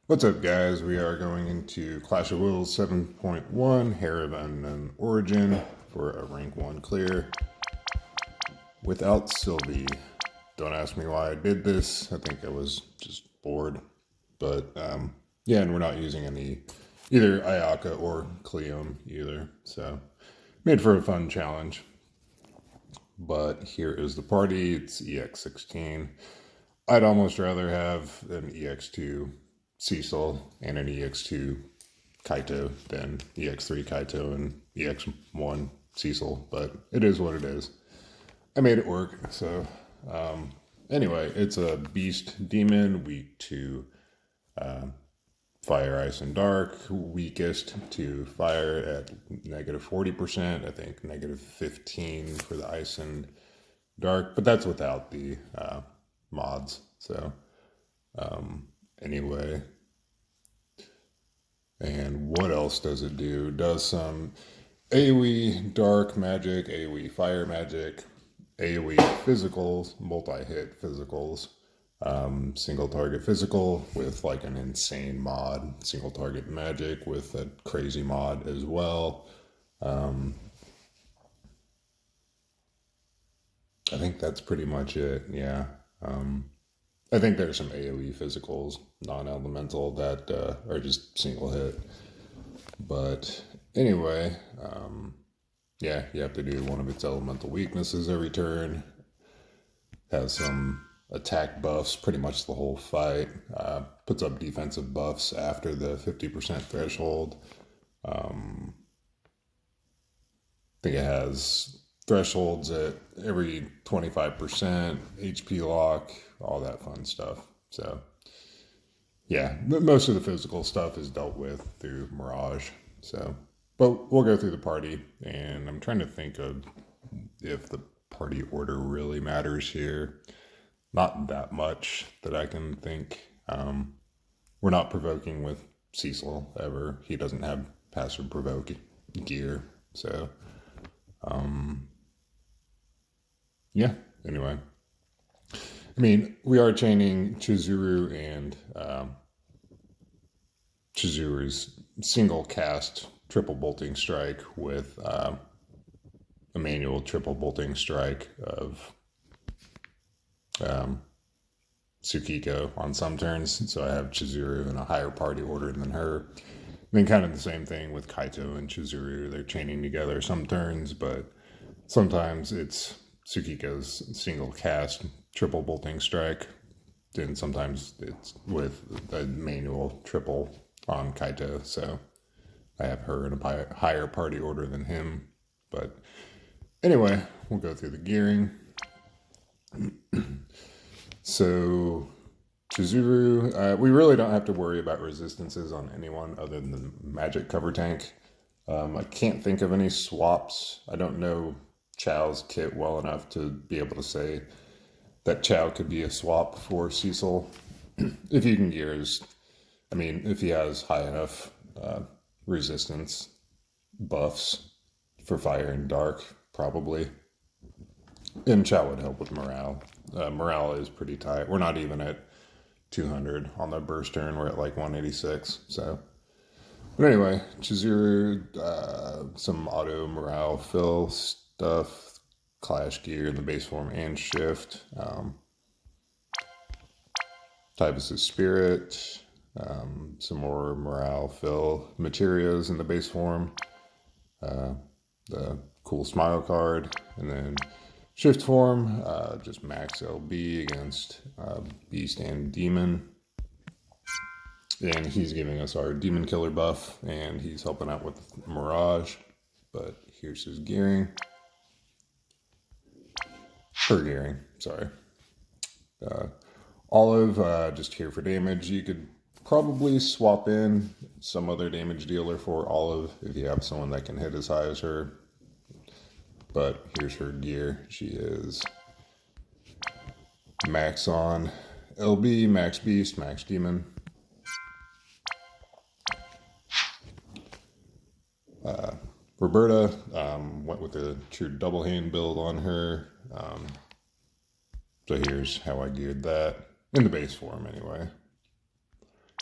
What's up, guys? We are going into Clash of Wills 7.1, Hair of Unknown Origin, for a rank 1 clear without Sylvie. Don't ask me why I did this. I think I was just bored. But, yeah, and we're not using any, either Ayaka or Cleome either. So, made for a fun challenge. But here is the party. It's EX16. I'd almost rather have an EX2 Cecil and an EX2 Kaito than EX3 Kaito and EX1 Cecil, but it is what it is. I made it work, so anyway, it's a Beast Demon, weak to Fire, Ice, and Dark, weakest to Fire at negative 40%, I think negative 15 for the Ice and Dark, but that's without the mods, so anyway. And what else does it do? Does some AoE dark magic, AoE fire magic, AoE physicals, multi-hit physicals, single target physical with like an insane mod, single target magic with a crazy mod as well. I think that's pretty much it, yeah. I think there's some AoE physicals, non-elemental, that are just single hit. But anyway, yeah, you have to do one of its elemental weaknesses every turn. Has some attack buffs pretty much the whole fight. Puts up defensive buffs after the 50% threshold. I think it has thresholds at every 25%, HP lock, all that fun stuff. So, yeah, most of the physical stuff is dealt with through Mirage. So, but we'll go through the party, and I'm trying to think of if the party order really matters here. Not that much that I can think. We're not provoking with Cecil ever. He doesn't have passive provoke gear. So, yeah, anyway. I mean, we are chaining Chizuru and Chizuru's single cast triple bolting strike with a manual triple bolting strike of Tsukiko on some turns. So I have Chizuru in a higher party order than her. I mean, kind of the same thing with Kaito and Chizuru. They're chaining together some turns, but sometimes it's Tsukiko's single cast triple bolting strike. And sometimes it's with a manual triple on Kaito. So I have her in a higher party order than him. But anyway, we'll go through the gearing. So Chizuru, we really don't have to worry about resistances on anyone other than the magic cover tank. I can't think of any swaps. I don't know Chao's kit well enough to be able to say that Chao could be a swap for Cecil. If you can gear his, I mean, if he has high enough resistance buffs for fire and dark, probably. And Chao would help with morale. Morale is pretty tight. We're not even at 200 on the burst turn. We're at like 186. So, but anyway, Chizuru, some auto morale fill stuff, clash gear in the base form and shift. Typhus' spirit, some more morale fill materials in the base form. The cool smile card, and then shift form, just max LB against Beast and Demon. And he's giving us our Demon Killer buff, and he's helping out with Mirage. But here's his gearing. Her gearing, sorry. Olive, just here for damage. You could probably swap in some other damage dealer for Olive if you have someone that can hit as high as her. But here's her gear. She is max on LB, max Beast, max Demon. Roberta went with a true double hand build on her. So here's how I geared that in the base form anyway.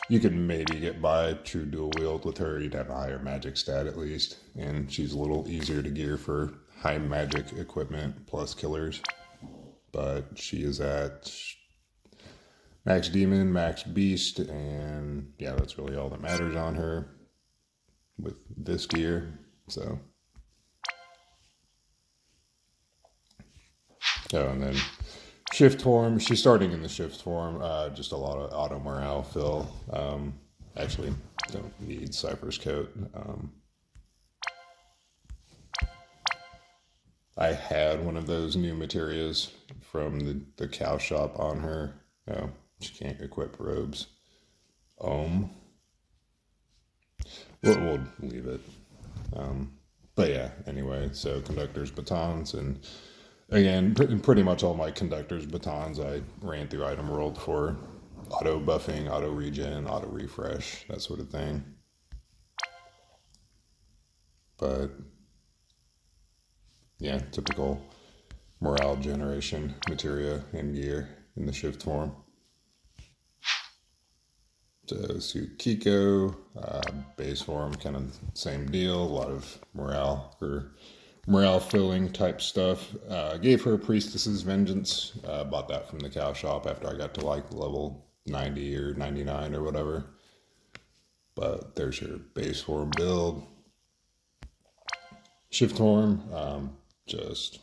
You could maybe get by true dual wield with her. You'd have a higher magic stat at least, and she's a little easier to gear for high magic equipment plus killers. But she is at max demon, max beast, and yeah, that's really all that matters on her with this gear. So, oh, and then shift form. She's starting in the shift form. Just a lot of auto morale fill. Actually, don't need Cypher's Coat. I had one of those new materials from the cow shop on her. Oh, she can't equip robes. We'll leave it. But yeah, anyway, so conductor's batons, and again, pretty much all my conductor's batons I ran through item world for auto buffing, auto regen, auto refresh, that sort of thing. But yeah, typical morale generation materia and gear in the shift form. So Kiko, base form, kind of same deal. A lot of morale or morale filling type stuff. Gave her Priestess's Vengeance. Bought that from the cow shop after I got to like level 90 or 99 or whatever. But there's your base form build. Shift form, just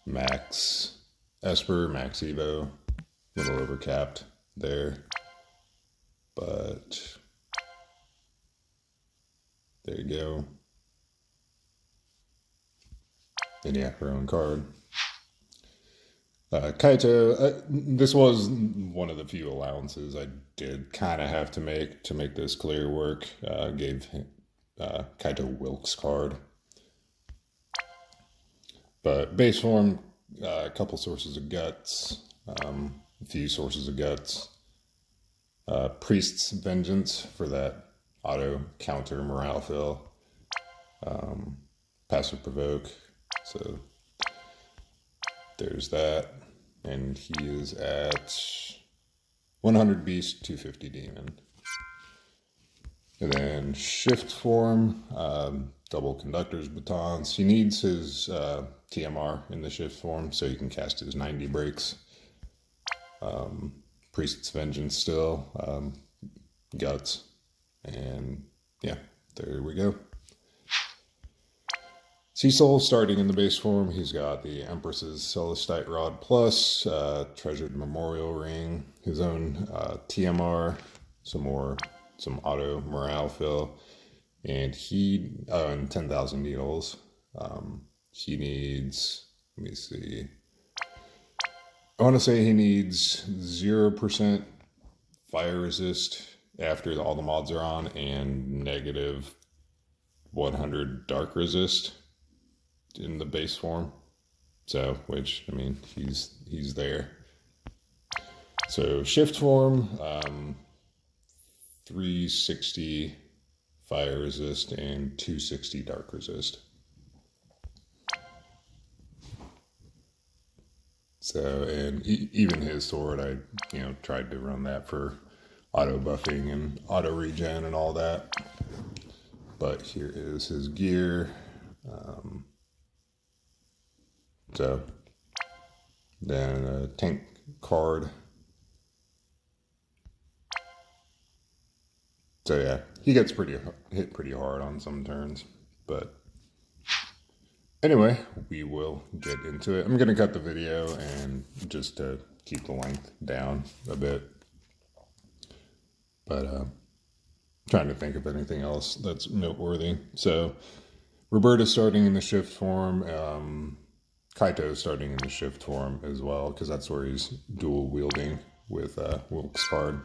max Esper, max Evo, a little overcapped there. But there you go. And yeah, her own card. Kaito, this was one of the few allowances I did kind of have to make this clear work. Gave Kaito Wilkes card. But base form, a couple sources of guts, a few sources of guts. Priest's Vengeance for that auto counter morale fill. Passive provoke. So there's that. And he is at 100 beast, 250 demon. And then shift form, double conductor's batons. He needs his TMR in the shift form so he can cast his 90 breaks. Priest's Vengeance still, guts, and yeah, there we go. Seasoul starting in the base form. He's got the Empress's Celestite Rod Plus, Treasured Memorial Ring, his own TMR, some auto morale fill, and and 10,000 needles. He needs, let me see, I want to say he needs 0% fire resist after all the mods are on, and negative 100 dark resist in the base form. So, which, I mean, he's there. So shift form, 360 fire resist and 260 dark resist. So, and even his sword, I tried to run that for auto buffing and auto regen and all that. But here is his gear. So then a tank card. So yeah, he gets hit pretty hard on some turns, but anyway, we will get into it. I'm going to cut the video and just to keep the length down a bit. But trying to think of anything else that's noteworthy. So Roberta starting in the shift form. Kaito starting in the shift form as well, because that's where he's dual wielding with Wilkes card.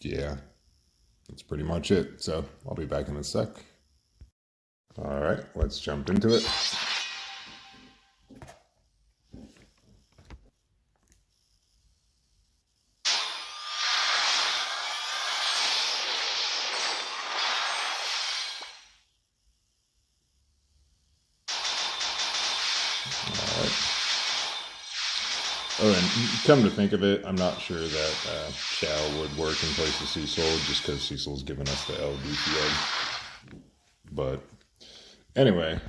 Yeah, that's pretty much it. So I'll be back in a sec. All right, let's jump into it. Oh, and come to think of it, I'm not sure that Shao would work in place of Cecil, just because Cecil's given us the LB field. But anyway,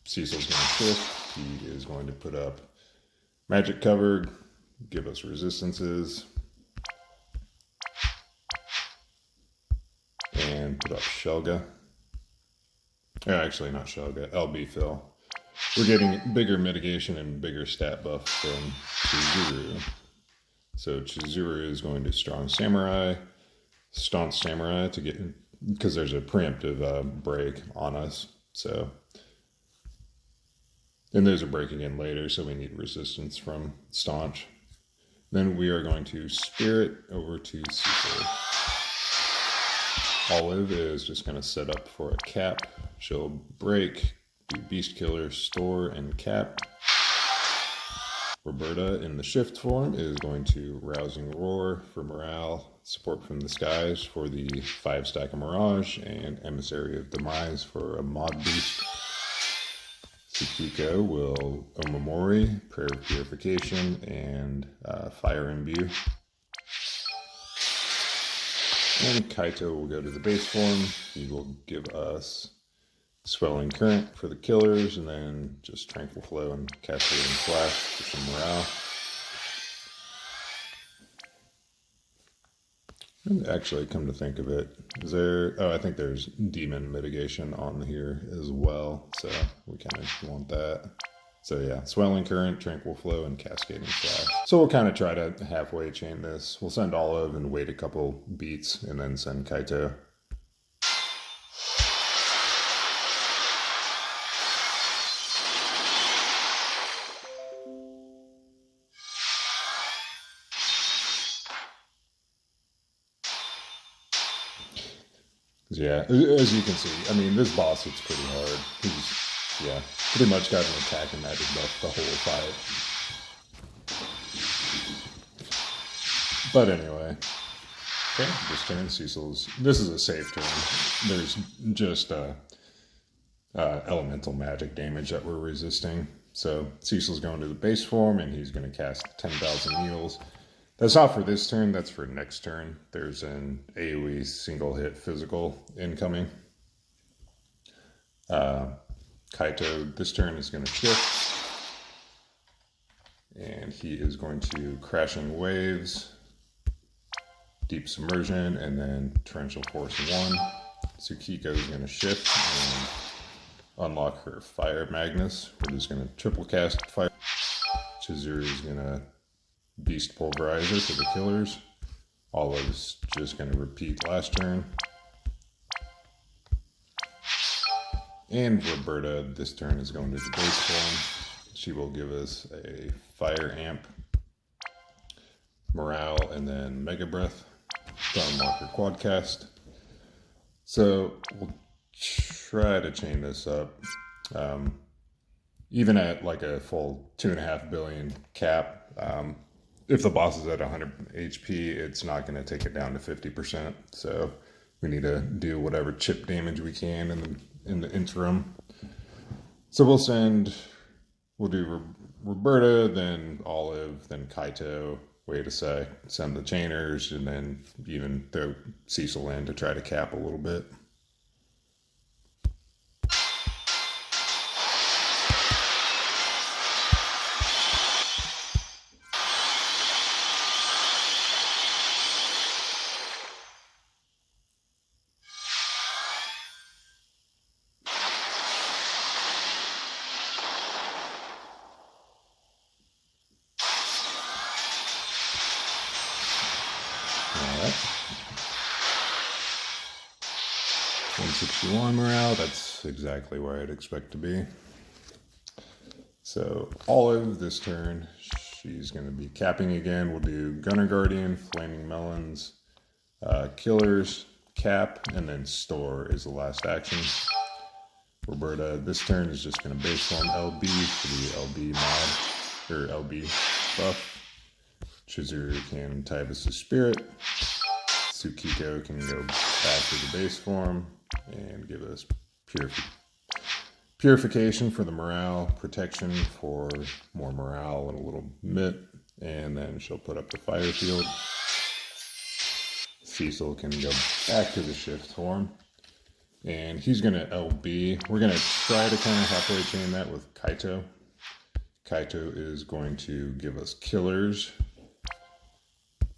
Cecil's going to shift. He is going to put up magic cover, give us resistances, and put up Shelga. Actually, not Shelga, LB fill. We're getting bigger mitigation and bigger stat buff from Chizuru. So Chizuru is going to Strong Samurai, Staunch Samurai to get, because there's a preemptive break on us. So, and there's a break again later, so we need resistance from Staunch. Then we are going to Spirit over to Cecil. Olive is just going to set up for a cap. She'll break, do Beast Killer, Store, and cap. Roberta in the shift form is going to Rousing Roar for morale, Support from the Skies for the 5-stack of Mirage, and Emissary of Demise for a mod boost. Tsukiko will Omamori, Prayer of Purification, and Fire Imbue. And Kaito will go to the base form. He will give us Swelling Current for the killers, and then just Tranquil Flow and Cascading Flash for some morale. And actually, come to think of it, is there... Oh, I think there's Demon Mitigation on here as well, so we kind of want that. So yeah, Swelling Current, Tranquil Flow, and Cascading Flash. So we'll kind of try to halfway chain this. We'll send Olive and wait a couple beats, and then send Kaito. Yeah, as you can see, I mean, this boss hits pretty hard. He's, yeah, pretty much got an attack and magic buff the whole fight. But anyway, okay, this turn, Cecil's, this is a safe turn. There's just elemental magic damage that we're resisting. So Cecil's going to the base form, and he's going to cast 10,000 Needles. That's not for this turn, that's for next turn. There's an AoE single hit physical incoming. Kaito this turn is going to shift. And he is going to Crashing Waves, Deep Submersion, and then Torrential Force 1. Tsukiko is going to shift and unlock her Fire Magnus. We're just going to triple cast Fire. Chizuru is going to Beast Pulverizer for the killers. Olive's just going to repeat last turn. And Roberta this turn is going to the base form. She will give us a Fire Amp, Morale, and then Mega Breath to unlock her Quadcast. So we'll try to chain this up. Even at like a full 2.5 billion cap, if the boss is at 100 HP, it's not going to take it down to 50%. So we need to do whatever chip damage we can in the interim. So we'll do Roberta, then Olive, then Kaito. Wait a sec, send the chainers, and then even throw Cecil in to try to cap a little bit. Alright. 161 morale, that's exactly where I'd expect to be. So Olive this turn, she's going to be capping again. We'll do Gunner Guardian, Flaming Melons, Killers, cap, and then Store is the last action. Roberta this turn is just going to base form LB for the LB mod, or LB buff. Chizuru can Tyvus to Spirit. Tsukiko can go back to the base form and give us Purification for the morale, protection for more morale in a little bit, and then she'll put up the fire field. Cecil can go back to the shift form, and he's going to LB. We're going to try to kind of halfway chain that with Kaito. Kaito is going to give us killers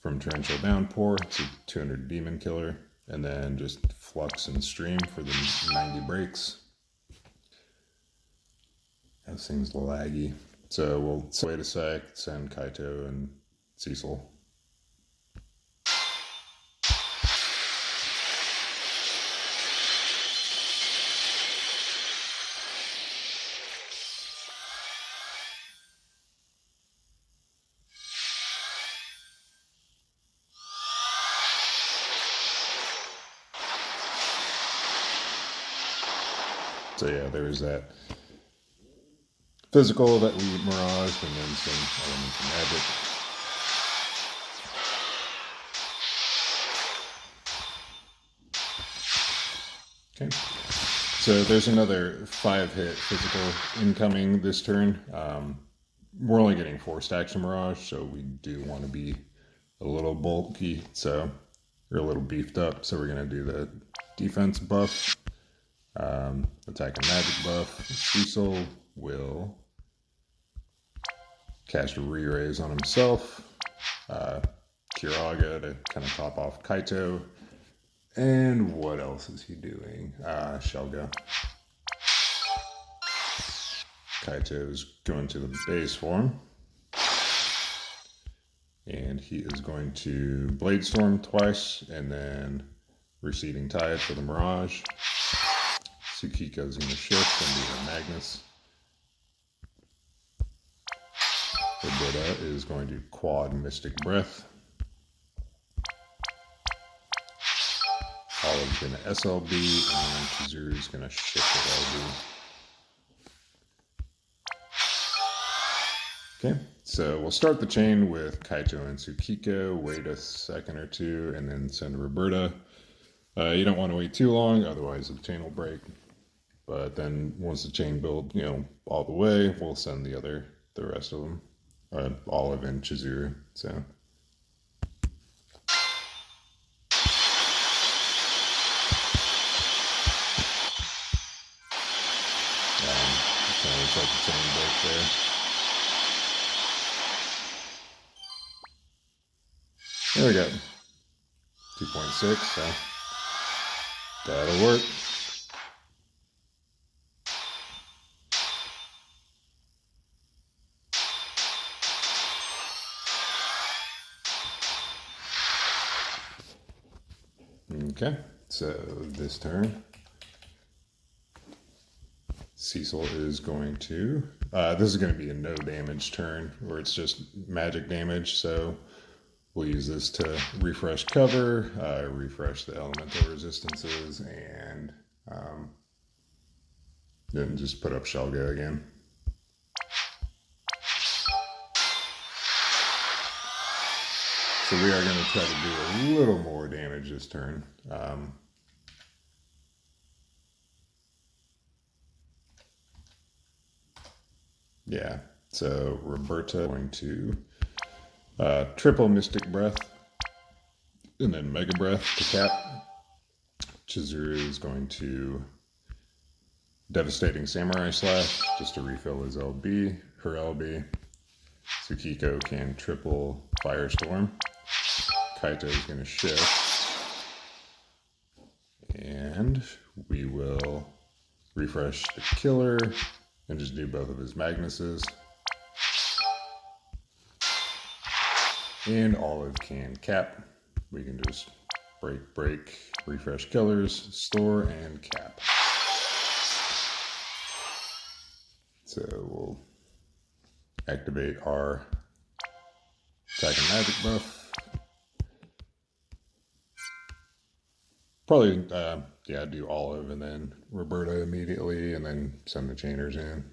from Torrential Downpour. It's a 200 demon killer, and then just Flux and Stream for the 90 breaks. This thing's laggy. So we'll wait a sec, send Kaito and Cecil. So yeah, there's that physical that we miraged, and then some elements of magic. Okay, so there's another 5-hit physical incoming this turn. We're only getting 4 stacks of mirage, so we do want to be a little bulky, so we're a little beefed up. So we're gonna do the defense buff, attack and magic buff. Cecil will cast a re-raise on himself. Kiraga to kind of top off Kaito. And what else is he doing? Shelga. Kaito is going to the base form. And he is going to Blade Storm twice, and then Receding Tide for the Mirage. Tsukiko's going to shift and do the Magnus. The Buddha is going to quad Mystic Breath. Olive's going to SLB, and Chizuru's going to shift at LB. Okay, so we'll start the chain with Kaito and Tsukiko, wait a second or two, and then send Roberta. You don't want to wait too long, otherwise the chain will break. But then once the chain builds, all the way, we'll send the rest of them. Olive and Chizuru, so. Kind of looks like the chain break there. There we go. 2.6, so that'll work. Okay, so this turn, Cecil is going to, this is going to be a no damage turn, where it's just magic damage, so we'll use this to refresh cover, refresh the elemental resistances, and then just put up Shelga again. So we are going to try to do a little more damage this turn. Yeah, so Roberta going to triple Mystic Breath, and then Mega Breath to cap. Chizuru is going to Devastating Samurai Slash, just to refill his LB, her LB. Tsukiko can triple Firestorm. Kaito is going to shift. And we will refresh the killer and just do both of his Magnuses. And Olive can cap. We can just break, refresh killers, store, and cap. So we'll activate our attack and magic buff. Probably, do Olive and then Roberta immediately, and then send the chainers in.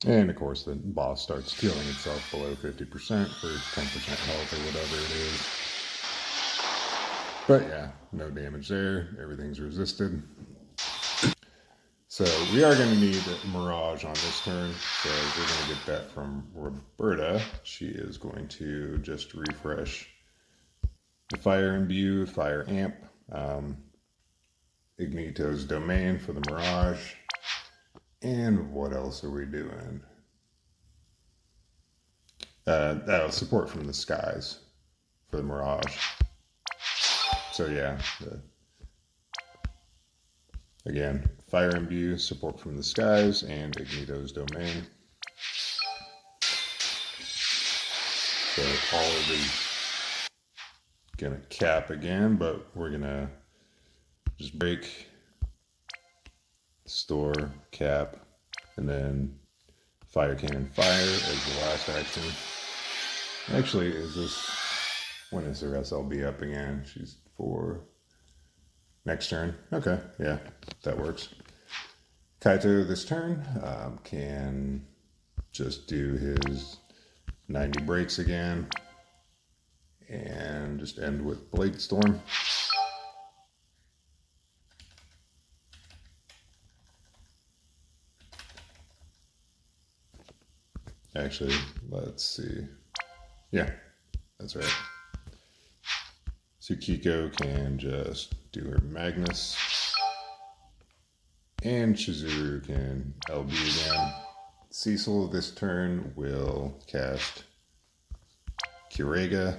And of course the boss starts healing itself below 50% for 10% health or whatever it is. But yeah, no damage there. Everything's resisted. So we are going to need Mirage on this turn. So we're going to get that from Roberta. She is going to just refresh the Fire Imbue, Fire Amp, Ignito's Domain for the Mirage. And what else are we doing? Support from the Skies for the Mirage. So yeah, again, Fire Imbue, Support from the Skies, and Ignito's Domain. So all of these gonna cap again, but we're gonna just break, store, cap, and then Fire Cannon Fire as the last action. Actually, when is her SLB up again? She's for next turn. Okay, yeah, that works. Kaito this turn can just do his 90 breaks again and just end with Blade Storm. Actually, let's see. Yeah, that's right. Tsukiko can just do her Magnus. And Chizuru can LB again. Cecil this turn will cast Kirega.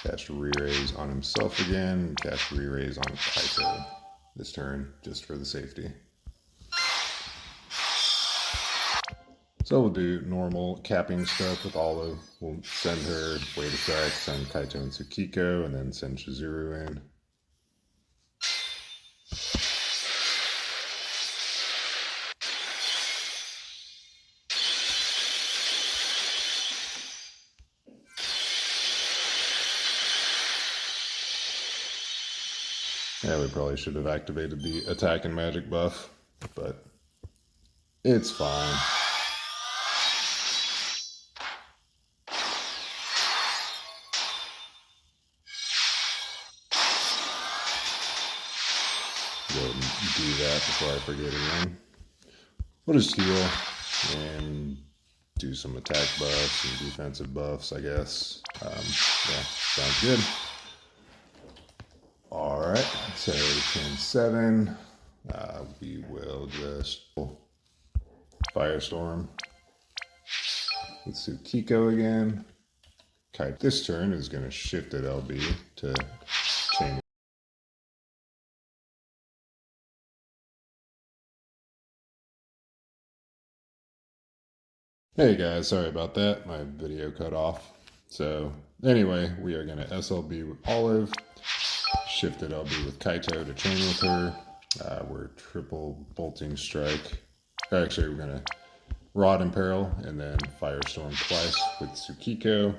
Cast Re-Raise on himself again. Cast Re-Raise on Kaito this turn, just for the safety. So we'll do normal capping stuff with Olive. We'll send her, wait a sec, send Kaito and Tsukiko, and then send Chizuru in. Yeah, we probably should have activated the attack and magic buff, but it's fine. Go ahead and do that before I forget again. We'll just heal and do some attack buffs and defensive buffs, I guess. Yeah, sounds good. Alright, so 10-7. We will just Firestorm with Tsukiko again. Kite this turn is going to shift at LB to chain. Hey guys, sorry about that. My video cut off. So anyway, we are going to SLB with Olive. Shifted LB with Kaito to chain with her. We're triple bolting strike. Actually, we're going to Rod Imperil and then Firestorm twice with Tsukiko.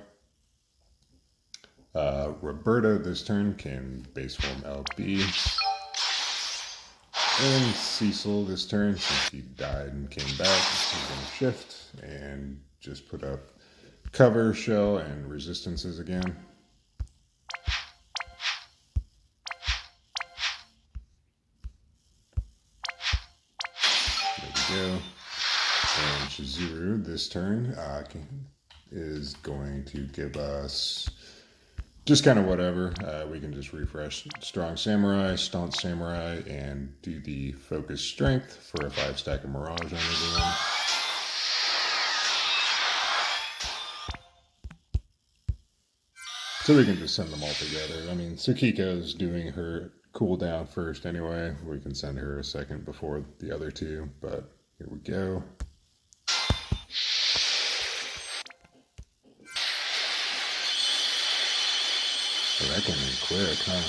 Roberta this turn can base form LB. And Cecil this turn, since he died and came back, he's going to shift and just put up cover, shell, and resistances again. Go. And Chizuru this turn is going to give us just kind of whatever. We can just refresh Strong Samurai, Staunch Samurai, and do the Focus Strength for a 5-stack of Mirage on everyone. So we can just send them all together. I mean, Tsukiko's doing her cooldown first anyway. We can send her a second before the other two, but here we go. Oh, that came in quick, huh?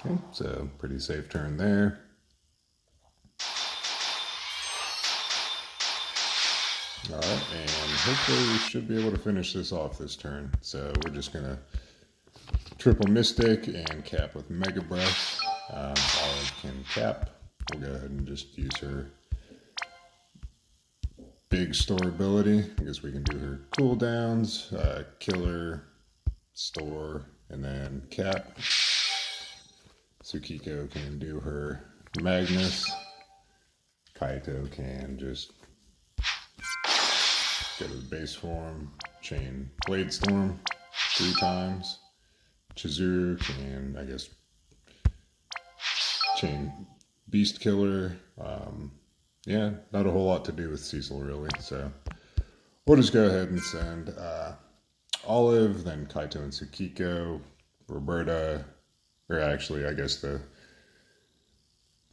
Okay, so pretty safe turn there. Alright, and hopefully we should be able to finish this off this turn. So we're just going to triple Mystic and cap with Mega Breath. Olive can cap. We'll go ahead and just use her big store ability. I guess we can do her cooldowns, killer, store, and then cap. Tsukiko can do her Magnus. Kaito can just go to the base form, chain Blade Storm 3 times. Chizuru can, I guess, chain Beast Killer. Yeah, not a whole lot to do with Cecil really, so we'll just go ahead and send Olive, then Kaito and Tsukiko, Roberta, or actually I guess the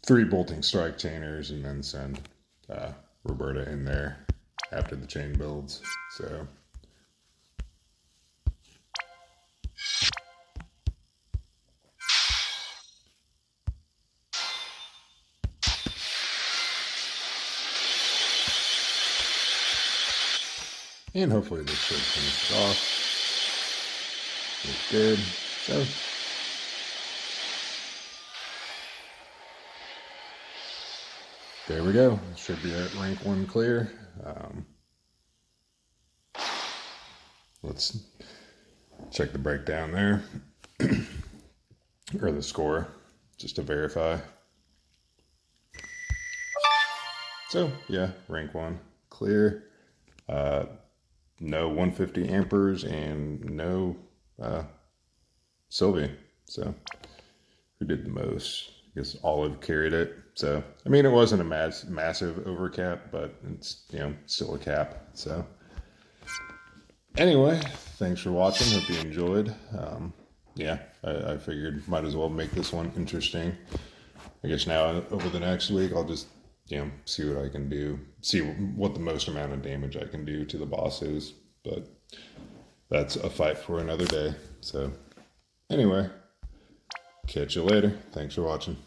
3 Bolting Strike chainers, and then send Roberta in there after the chain builds. So and hopefully this should finish it off. Looks good. So there we go. Should be at rank 1 clear. Let's check the breakdown there. Or the score, just to verify. So yeah, rank 1 clear. No 150 ampers and no Sylvie. So who did the most? I guess Olive carried it. So I mean, it wasn't a massive overcap, but it's, you know, still a cap. So anyway, thanks for watching. Hope you enjoyed. Yeah, I figured might as well make this one interesting. I guess now over the next week I'll just, you know, see what I can do, see what the most amount of damage I can do to the boss is, but that's a fight for another day. So anyway, catch you later. Thanks for watching.